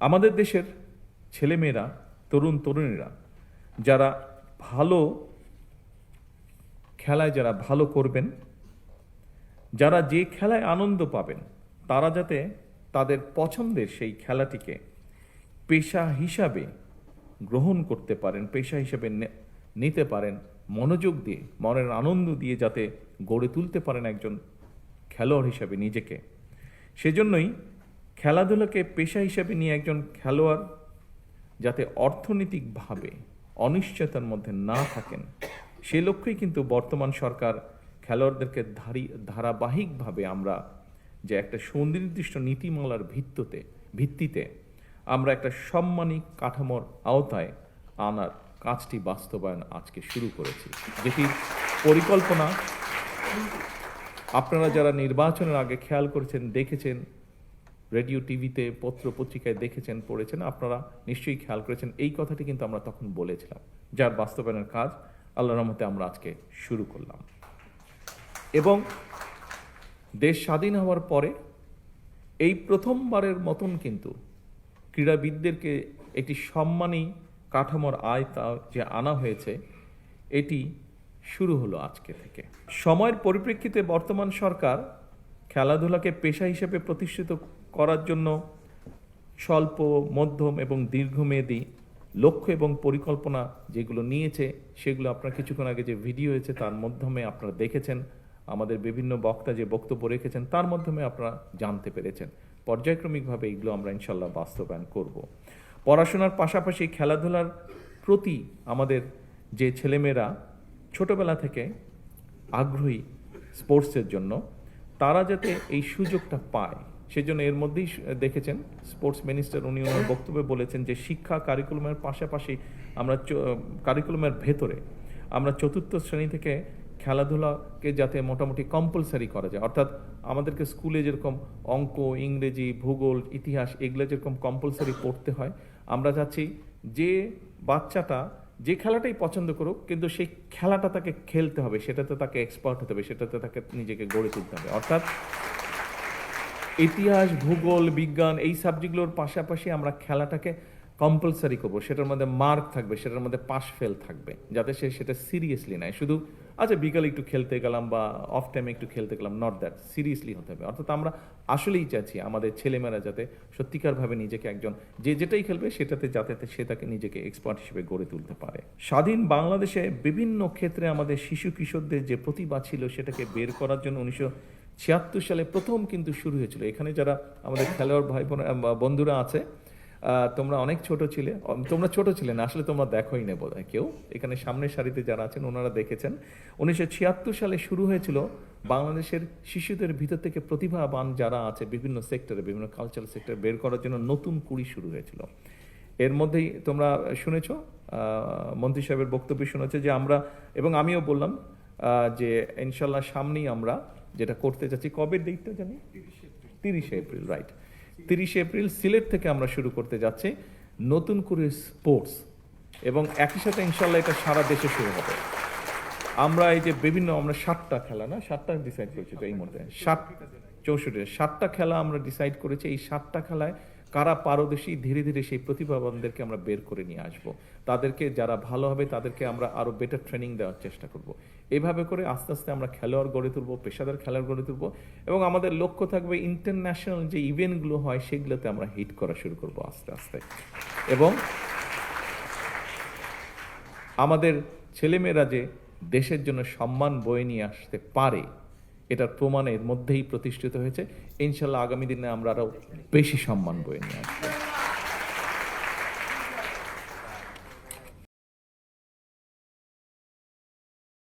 আমাদের দেশের ছেলেমেয়েরা, তরুণ তরুণীরা যারা ভালো খেলায় যারা ভালো করবেন, যারা যে খেলায় আনন্দ পাবেন, তারা যাতে তাদের পছন্দের সেই খেলাটিকে পেশা হিসাবে গ্রহণ করতে পারেন, পেশা হিসাবে নিতে পারেন, মনোযোগ দিয়ে, মনের আনন্দ দিয়ে যাতে গড়ে তুলতে পারেন একজন খেলোয়াড় হিসাবে নিজেকে। সেজন্যই খেলাধুলাকে পেশা হিসাবে নিয়ে একজন খেলোয়াড় যাতে অর্থনৈতিকভাবে অনিশ্চয়তার মধ্যে না থাকেন, সে লক্ষ্যেই কিন্তু বর্তমান সরকার খেলোয়াড়দেরকে ধারাবাহিকভাবে আমরা যে একটা সুনির্দিষ্ট নীতিমালার ভিত্তিতে আমরা একটা সাম্মানিক কাঠামোর আওতায় আনার কাজটি বাস্তবায়ন আজকে শুরু করেছি, যেটির পরিকল্পনা আপনারা যারা নির্বাচনের আগে খেয়াল করেছেন, দেখেছেন, রেডিও টিভিতে পত্র পত্রিকায় দেখেছেন, পড়েছেন, আপনারা নিশ্চয়ই খেয়াল করেছেন। এই কথাটি কিন্তু আমরা তখন বলেছিলাম, যার বাস্তবায়নের কাজ আল্লাহর রহমতে আমরা আজকে শুরু করলাম। এবং দেশ স্বাধীন হওয়ার পরে এই প্রথমবারের মতন কিন্তু ক্রীড়াবিদদেরকে একটি সম্মানী কাঠামোর আয়তা যে আনা হয়েছে, এটি শুরু হলো আজকে থেকে। সময়ের পরিপ্রেক্ষিতে বর্তমান সরকার খেলাধুলাকে পেশা হিসেবে প্রতিষ্ঠিত করার জন্য স্বল্প, মধ্যম এবং দীর্ঘমেয়াদী লক্ষ্য এবং পরিকল্পনা যেগুলো নিয়েছে, সেগুলো আপনারা কিছুক্ষণ আগে যে ভিডিও হয়েছে তার মাধ্যমে আপনারা দেখেছেন, আমাদের বিভিন্ন বক্তা যে বক্তব্য রেখেছেন তার মাধ্যমে আপনারা জানতে পেরেছেন। পর্যায়ক্রমিকভাবে এগুলো আমরা ইনশাল্লাহ বাস্তবায়ন করব। পড়াশোনার পাশাপাশি খেলাধুলার প্রতি আমাদের যে ছেলেমেয়েরা ছোটবেলা থেকে আগ্রহী স্পোর্টসের জন্য, তারা যাতে এই সুযোগটা পায়, সেজন্য এর মধ্যেই দেখেছেন স্পোর্টস মিনিস্টার উনি ওনার বক্তব্যে বলেছেন যে শিক্ষা কারিকুলামের পাশাপাশি আমরা কারিকুলামের ভেতরে আমরা চতুর্থ শ্রেণী থেকে খেলাধুলাকে যাতে মোটামুটি কম্পালসারি করা যায়, অর্থাৎ আমাদেরকে স্কুলে যেরকম অঙ্ক, ইংরেজি, ভূগোল, ইতিহাস এগুলো যেরকম কম্পালসারি পড়তে হয়, আমরা চাচ্ছি যে বাচ্চাটা যে খেলাটাই পছন্দ করুক, কিন্তু সেই খেলাটা তাকে খেলতে হবে, সেটাতে তাকে এক্সপার্ট হতে হবে, সেটাতে তাকে নিজেকে গড়ে তুলতে হবে। অর্থাৎ ইতিহাস, ভূগোল, বিজ্ঞান এই সাবজেক্টগুলোর পাশাপাশি আমরা খেলাটাকে কম্পালসারি করবো, সেটার মধ্যে মার্ক থাকবে, সেটার মধ্যে পাস ফেল থাকবে, যাতে সে সেটা সিরিয়াসলি নেয়। শুধু আচ্ছা বিকালে একটু খেলতে গেলাম বা অফ টাইমে একটু খেলতে গেলাম, নট দ্যাট, সিরিয়াসলি হতে হবে। অর্থাৎ আমরা আসলেই চাচ্ছি আমাদের ছেলেমেয়েরা যাতে সত্যিকারভাবে নিজেকে একজন যেটাই খেলবে সেটাতে যাতে সে তাকে নিজেকে এক্সপার্ট হিসেবে গড়ে তুলতে পারে। স্বাধীন বাংলাদেশে বিভিন্ন ক্ষেত্রে আমাদের শিশু কিশোরদের যে প্রতিভা ছিল সেটাকে বের করার জন্য 1976 সালে প্রথম কিন্তু শুরু হয়েছিল। এখানে যারা আমাদের খেলোয়াড় ভাই বোন বন্ধুরা আছে, তোমরা অনেক ছোট ছিলে, তোমরা ছোট ছিলে না, আসলে তোমরা দেখোই না বোধ হয় কেউ, এখানে সামনের সারিতে যারা আছেন ওনারা দেখেছেন। 1976 সালে শুরু হয়েছিল বাংলাদেশের শিশুদের ভিতর থেকে প্রতিভাবান যারা আছে বিভিন্ন সেক্টরে, বিভিন্ন কালচারাল সেক্টরে বের করার জন্য নতুন কুড়ি শুরু হয়েছিল। এর মধ্যেই তোমরা শুনেছ, মন্ত্রী সাহেবের বক্তব্য শুনেছে যে আমরা, এবং আমিও বললাম যে ইনশাল্লাহ সামনেই আমরা যেটা করতে যাচ্ছি, কবে ডেটটা জানি, 30 এপ্রিল, রাইট, 30 এপ্রিল সিলেট থেকে আমরা শুরু করতে যাচ্ছি নতুন করে স্পোর্টস, এবং একই সাথে ইনশাল্লাহ এটা সারা দেশে শুরু হবে। আমরা এই যে বিভিন্ন আমরা 7টা খেলা না 7টা ডিসাইড করেছি, তো এই মধ্যে 7টা খেলা আমরা ডিসাইড করেছি। এই 7টা খেলায় কারা পারদর্শী, ধীরে ধীরে সেই প্রতিভাবানদেরকে আমরা বের করে নিয়ে আসবো, তাদেরকে যারা ভালো হবে তাদেরকে আমরা আরও বেটার ট্রেনিং দেওয়ার চেষ্টা করব। এভাবে করে আস্তে আস্তে আমরা খেলোয়াড় গড়ে তুলবো, পেশাদার খেলোয়াড় গড়ে তুলবো, এবং আমাদের লক্ষ্য থাকবে ইন্টারন্যাশনাল যে ইভেন্টগুলো হয় সেগুলোতে আমরা হিট করা শুরু করব আস্তে আস্তে। এবং আমাদের ছেলেমেয়েরা যে দেশের জন্য সম্মান বয়ে নিয়ে আসতে পারে, এটার প্রমাণের মধ্যেই প্রতিষ্ঠিত হয়েছে। ইনশাল্লাহ আগামী দিনে আমরা আরও বেশি সম্মান বয়ে নিয়ে আসবো।